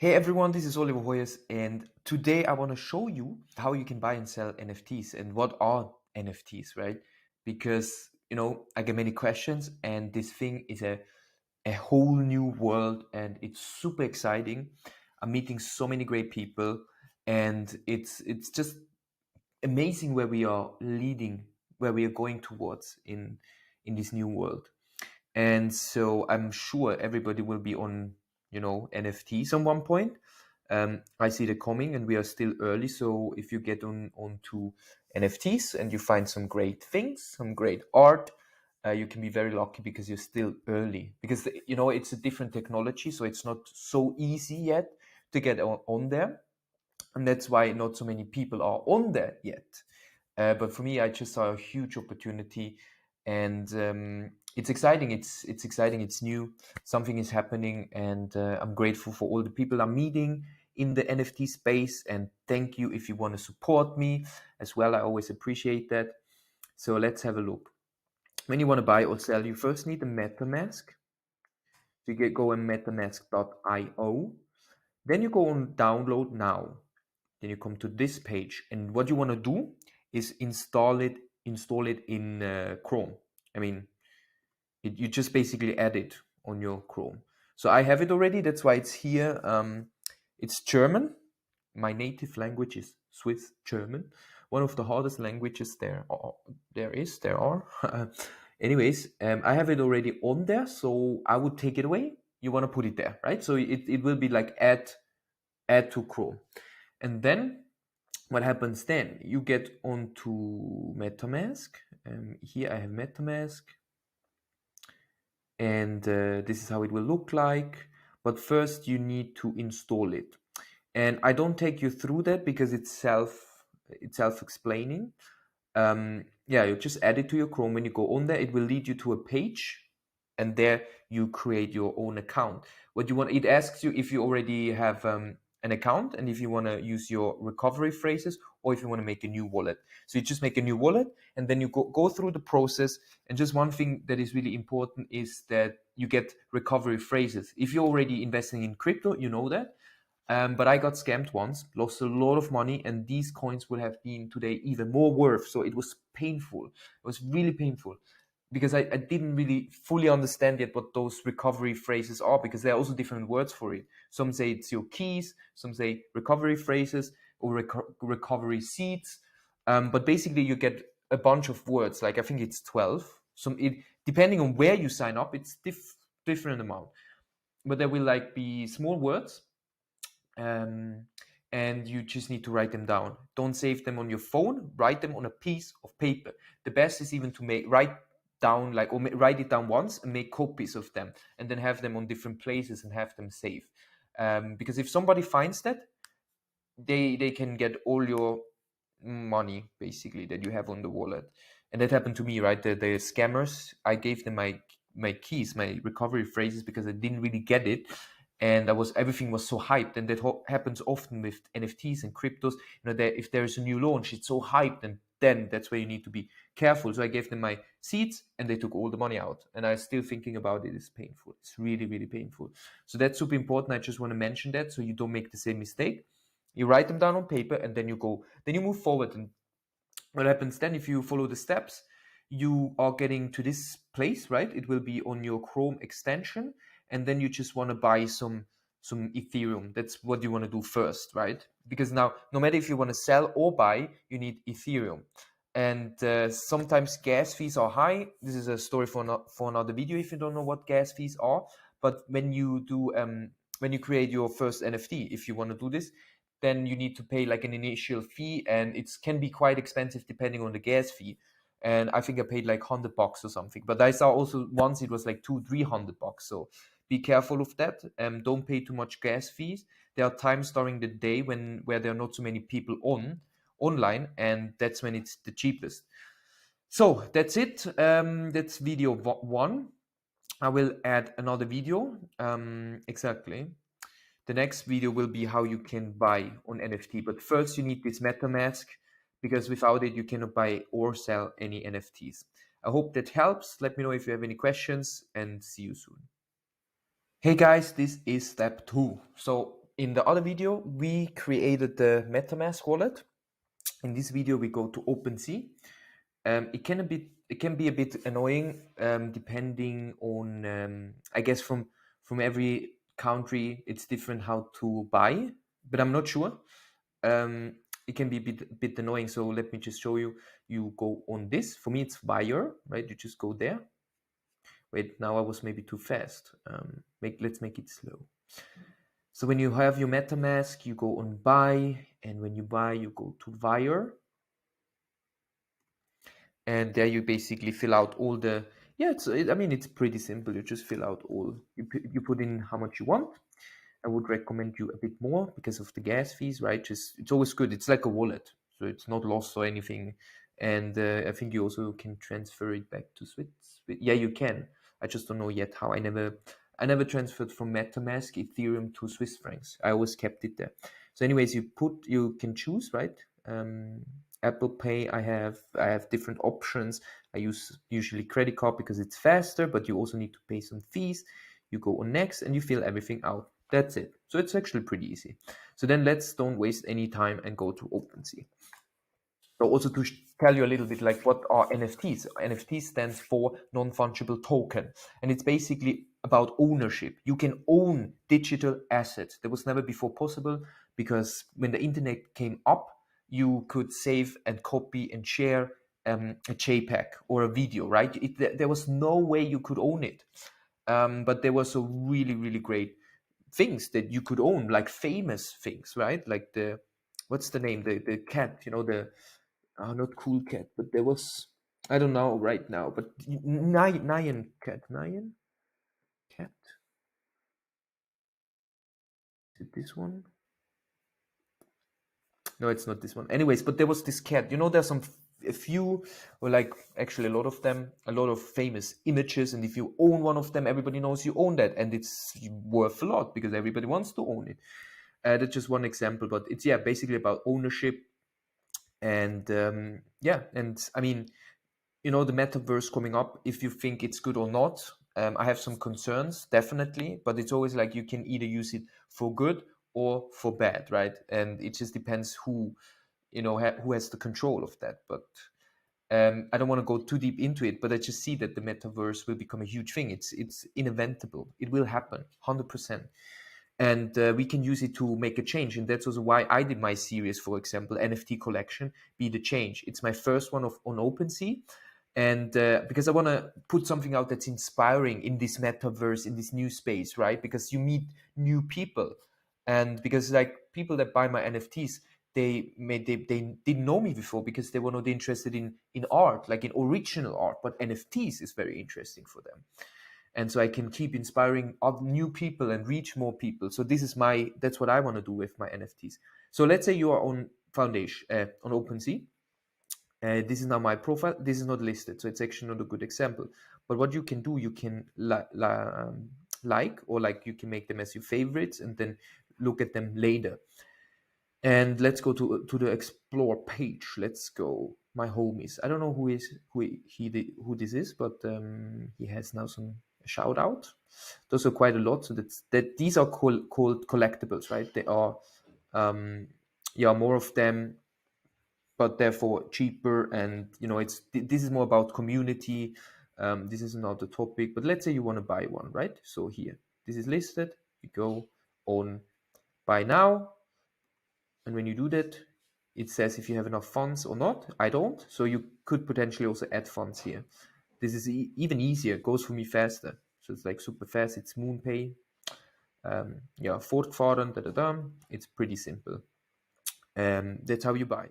Hey everyone, this is Oliver Hoyes, and today I want to show you how you can buy and sell NFTs and what are NFTs, right? Because I get many questions, and this thing is a whole new world, and it's super exciting. I'm meeting so many great people, and it's just amazing where we are leading, where we are going towards in this new world. And so I'm sure everybody will be on, NFTs at one point. I see it coming, and we are still early. So if you get onto NFTs and you find some great things, some great art, you can be very lucky because you're still early. Because it's a different technology, so it's not so easy yet to get on there, and that's why not so many people are on there yet. But for me, I just saw a huge opportunity, and it's exciting. It's exciting. It's new. Something is happening, and I'm grateful for all the people I'm meeting in the NFT space. And thank you if you want to support me as well. I always appreciate that. So let's have a look. When you want to buy or sell, you first need a MetaMask. So you go on MetaMask.io. Then you go on download now. Then you come to this page, and what you want to do is install it in Chrome. I mean, you just basically add it on your Chrome. So I have it already. That's why it's here. It's German. My native language is Swiss German. One of the hardest languages there are. Anyways, I have it already on there, so I would take it away. You want to put it there, right? So it will be like add to Chrome. And then what happens then? You get onto MetaMask. Here I have MetaMask, and this is how it will look like. But first you need to install it. And I don't take you through that because it's self-explaining. You just add it to your Chrome. When you go on there, it will lead you to a page, and there you create your own account. It asks you if you already have an account, and if you want to use your recovery phrases, or if you want to make a new wallet. So you just make a new wallet, and then you go through the process. And just one thing that is really important is that you get recovery phrases. If you're already investing in crypto, you know that. But I got scammed once, lost a lot of money, and these coins would have been today even more worth. So it was painful. It was really painful because I didn't really fully understand yet what those recovery phrases are, because there are also different words for it. Some say it's your keys, some say recovery phrases or recovery seeds. But basically you get a bunch of words, like I think it's 12. Depending on where you sign up, it's different amount. But there will be small words, and you just need to write them down. Don't save them on your phone. Write them on a piece of paper. The best is even to write it down once and make copies of them, and then have them on different places and have them saved. Because if somebody finds that, they can get all your money basically that you have on the wallet. And that happened to me, right? The scammers, I gave them my keys, my recovery phrases, because I didn't really get it, and everything was so hyped. And that happens often with NFTs and cryptos. If there is a new launch, it's so hyped, and then that's where you need to be careful. So I gave them my seeds, and they took all the money out, and I'm still thinking about it. It's painful. It's really, really painful. So that's super important. I just want to mention that so you don't make the same mistake. You write them down on paper, and then you move forward. And what happens then, if you follow the steps, you are getting to this place, right? It will be on your Chrome extension, and then you just want to buy some Ethereum. That's what you want to do first, right? Because now, no matter if you want to sell or buy, you need Ethereum. And sometimes gas fees are high. This is a story for another video if you don't know what gas fees are. But when you create your first NFT, if you want to do this, then you need to pay an initial fee, and it can be quite expensive depending on the gas fee. And I think I paid $100 or something. But I saw also once it was $200-300. So be careful of that. Don't pay too much gas fees. There are times during the day where there are not so many people online, and that's when it's the cheapest. So that's it. That's video 1. I will add another video. Exactly. The next video will be how you can buy on NFT. But first you need this MetaMask, because without it you cannot buy or sell any NFTs. I hope that helps. Let me know if you have any questions, and see you soon. Hey guys, this is step 2. So in the other video, we created the MetaMask wallet. In this video, we go to OpenSea. It can be a bit annoying depending on I guess from every country it's different how to buy, but I'm not sure. It can be a bit annoying, so let me just show you. You go on this. For me, it's Wire, right? You just go there. Wait, now I was maybe too fast. Let's make it slow. So when you have your MetaMask, you go on Buy, and when you buy, you go to Wire. And there you basically fill out all the, I mean, it's pretty simple. You just fill out all, you put in how much you want. I would recommend you a bit more because of the gas fees, right? Just, it's always good. It's like a wallet, so it's not lost or anything. And I think you also can transfer it back to Swiss. Yeah, you can. I just don't know yet how. I never transferred from MetaMask Ethereum to Swiss francs. I always kept it there. So anyways, you can choose, right? Apple Pay, I have different options. I use usually credit card because it's faster, but you also need to pay some fees. You go on next and you fill everything out. That's it. So it's actually pretty easy. So then don't waste any time and go to OpenSea. So also to tell you a little bit like what are NFTs. NFT stands for non-fungible token, and it's basically about ownership. You can own digital assets. That was never before possible because when the internet came up, you could save and copy and share a JPEG or a video, right? There was no way you could own it. But there was a really, really great things that you could own, like famous things, right? Like what's the name? The cat, not Cool Cat, but there was, I don't know right now, but Nyan Cat, Nyan Cat. Is it this one? No, it's not this one. Anyways, but there was this cat. There's a few, or like actually a lot of them, a lot of famous images, and if you own one of them, everybody knows you own that, and it's worth a lot because everybody wants to own it. That's just one example, but it's basically about ownership, and and I mean, the metaverse coming up, if you think it's good or not. I have some concerns, definitely, but it's always like you can either use it for good or for bad, right? And it just depends who has the control of that. But I don't want to go too deep into it, but I just see that the metaverse will become a huge thing. It's inevitable. It will happen 100%. And we can use it to make a change. And that's also why I did my series, for example, NFT collection, Be the Change. It's my first one on OpenSea. And because I want to put something out that's inspiring in this metaverse, in this new space, right? Because you meet new people. And because like people that buy my NFTs, they didn't know me before because they were not interested in art, like in original art. But NFTs is very interesting for them. And so I can keep inspiring new people and reach more people. So that's what I want to do with my NFTs. So let's say you are on Foundation, on OpenSea. This is now my profile. This is not listed, so it's actually not a good example. But what you can do, you can you can make them as your favorites and then look at them later. And let's go to the explore page. Let's go. My homies. I don't know who this is, but he has now some shout out. Those are quite a lot. So these are called collectibles, right? They are more of them, but therefore cheaper. And this is more about community. This is not the topic, but let's say you want to buy one, right? So here, this is listed. You go on buy now. And when you do that, it says if you have enough funds or not. I don't. So you could potentially also add funds here. This is even easier. It goes for me faster. So it's like super fast. It's MoonPay. Fortfahren. It's pretty simple. That's how you buy.